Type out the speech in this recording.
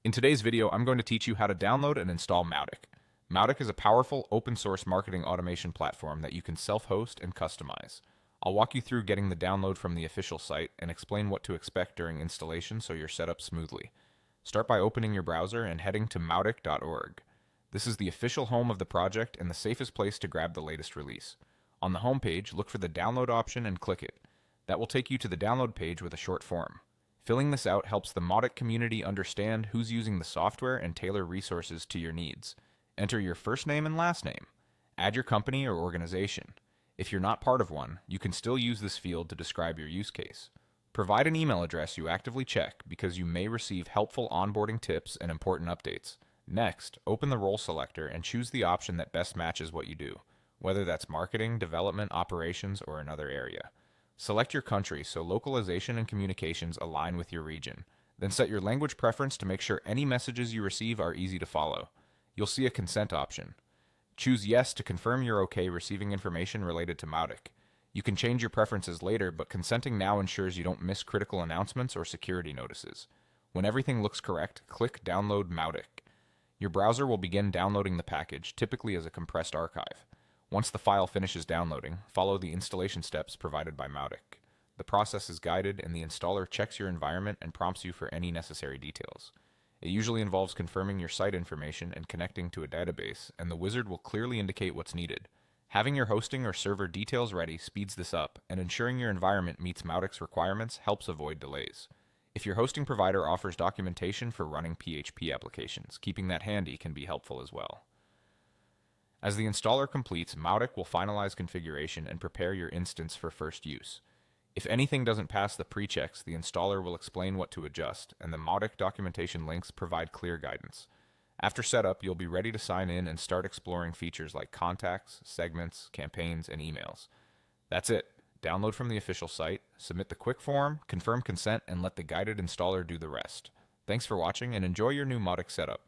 In today's video, I'm going to teach you how to download and install Mautic. Mautic is a powerful open-source marketing automation platform that you can self-host and customize. I'll walk you through getting the download from the official site and explain what to expect during installation so you're set up smoothly. Start by opening your browser and heading to mautic.org. This is the official home of the project and the safest place to grab the latest release. On the home page, look for the download option and click it. That will take you to the download page with a short form. Filling this out helps the Mautic community understand who's using the software and tailor resources to your needs. Enter your first name and last name. Add your company or organization. If you're not part of one, you can still use this field to describe your use case. Provide an email address you actively check because you may receive helpful onboarding tips and important updates. Next, open the role selector and choose the option that best matches what you do, whether that's marketing, development, operations, or another area. Select your country so localization and communications align with your region. Then set your language preference to make sure any messages you receive are easy to follow. You'll see a consent option. Choose yes to confirm you're okay receiving information related to Mautic. You can change your preferences later, but consenting now ensures you don't miss critical announcements or security notices. When everything looks correct, click Download Mautic. Your browser will begin downloading the package, typically as a compressed archive. Once the file finishes downloading, follow the installation steps provided by Mautic. The process is guided and the installer checks your environment and prompts you for any necessary details. It usually involves confirming your site information and connecting to a database, and the wizard will clearly indicate what's needed. Having your hosting or server details ready speeds this up, and ensuring your environment meets Mautic's requirements helps avoid delays. If your hosting provider offers documentation for running PHP applications, keeping that handy can be helpful as well. As the installer completes, Mautic will finalize configuration and prepare your instance for first use. If anything doesn't pass the pre-checks, the installer will explain what to adjust, and the Mautic documentation links provide clear guidance. After setup, you'll be ready to sign in and start exploring features like contacts, segments, campaigns, and emails. That's it. Download from the official site, submit the quick form, confirm consent, and let the guided installer do the rest. Thanks for watching and enjoy your new Mautic setup.